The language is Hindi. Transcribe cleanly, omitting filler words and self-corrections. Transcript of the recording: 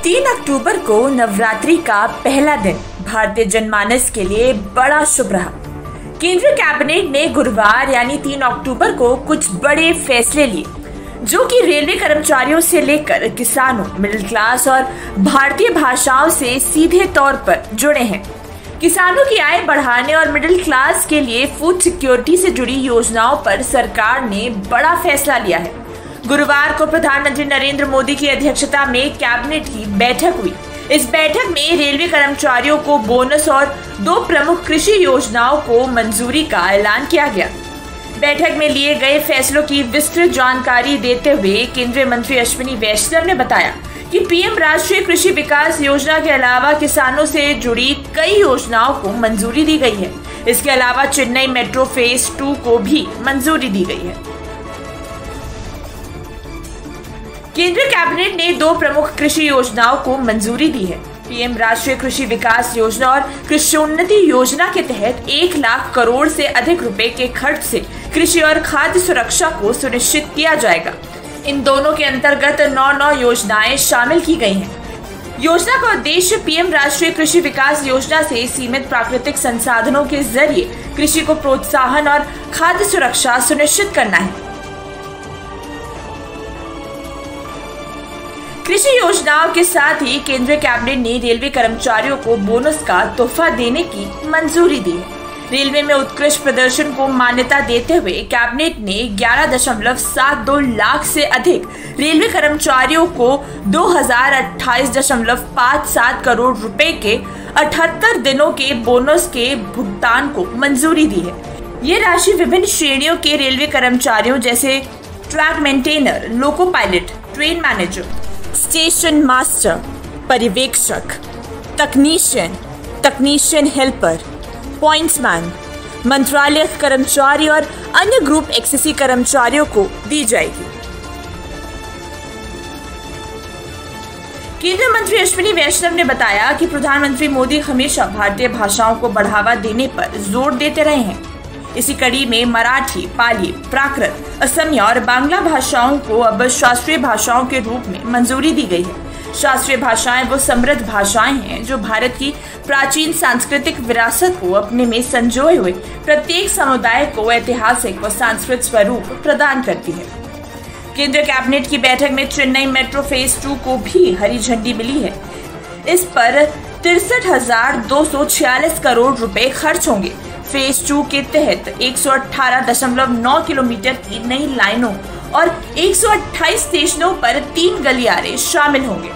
3 अक्टूबर को नवरात्रि का पहला दिन भारतीय जनमानस के लिए बड़ा शुभ रहा। केंद्रीय कैबिनेट ने गुरुवार यानी 3 अक्टूबर को कुछ बड़े फैसले लिए, जो कि रेलवे कर्मचारियों से लेकर किसानों, मिडिल क्लास और भारतीय भाषाओं से सीधे तौर पर जुड़े हैं। किसानों की आय बढ़ाने और मिडिल क्लास के लिए फूड सिक्योरिटी से जुड़ी योजनाओं पर सरकार ने बड़ा फैसला लिया है। गुरुवार को प्रधानमंत्री नरेंद्र मोदी की अध्यक्षता में कैबिनेट की बैठक हुई। इस बैठक में रेलवे कर्मचारियों को बोनस और 2 प्रमुख कृषि योजनाओं को मंजूरी का ऐलान किया गया। बैठक में लिए गए फैसलों की विस्तृत जानकारी देते हुए केंद्रीय मंत्री अश्विनी वैष्णव ने बताया कि पीएम राष्ट्रीय कृषि विकास योजना के अलावा किसानों से जुड़ी कई योजनाओं को मंजूरी दी गई है। इसके अलावा चेन्नई मेट्रो फेज 2 को भी मंजूरी दी गई है। केंद्रीय कैबिनेट ने 2 प्रमुख कृषि योजनाओं को मंजूरी दी है। पीएम राष्ट्रीय कृषि विकास योजना और कृषि योजना के तहत 1 लाख करोड़ से अधिक रुपए के खर्च से कृषि और खाद्य सुरक्षा को सुनिश्चित किया जाएगा। इन दोनों के अंतर्गत 9 योजनाएं शामिल की गई हैं। योजना का उद्देश्य पीएम राष्ट्रीय कृषि विकास योजना से सीमित प्राकृतिक संसाधनों के जरिए कृषि को प्रोत्साहन और खाद्य सुरक्षा सुनिश्चित करना है। कृषि योजनाओं के साथ ही केंद्रीय कैबिनेट ने रेलवे कर्मचारियों को बोनस का तोहफा देने की मंजूरी दी है। रेलवे में उत्कृष्ट प्रदर्शन को मान्यता देते हुए कैबिनेट ने 11.72 लाख से अधिक रेलवे कर्मचारियों को 2028.57 करोड़ रुपए के 78 दिनों के बोनस के भुगतान को मंजूरी दी है। ये राशि विभिन्न श्रेणियों के रेलवे कर्मचारियों जैसे track maintainer, loco pilot, train manager, station master, पर्यवेक्षक, तकनीशियन हेल्पर, पॉइंट्समैन, मंत्रालय कर्मचारी और अन्य ग्रुप एक्सेसी कर्मचारियों को दी जाएगी। केंद्रीय मंत्री अश्विनी वैष्णव ने बताया कि प्रधानमंत्री मोदी हमेशा भारतीय भाषाओं को बढ़ावा देने पर जोर देते रहे हैं। इसी कड़ी में मराठी, पाली, प्राकृत, असमिया और बांग्ला भाषाओं को अब शास्त्रीय भाषाओं के रूप में मंजूरी दी गई है। शास्त्रीय भाषाएं वो समृद्ध भाषाएं हैं जो भारत की प्राचीन सांस्कृतिक विरासत को अपने में संजोए हुए प्रत्येक समुदाय को ऐतिहासिक व सांस्कृतिक स्वरूप प्रदान करती है। केंद्रीय कैबिनेट की बैठक में चेन्नई मेट्रो फेज 2 को भी हरी झंडी मिली है। इस पर 63,246 करोड़ रुपए खर्च होंगे। फेज 2 के तहत 118.9 किलोमीटर की नई लाइनों और 128 स्टेशनों पर 3 गलियारे शामिल होंगे।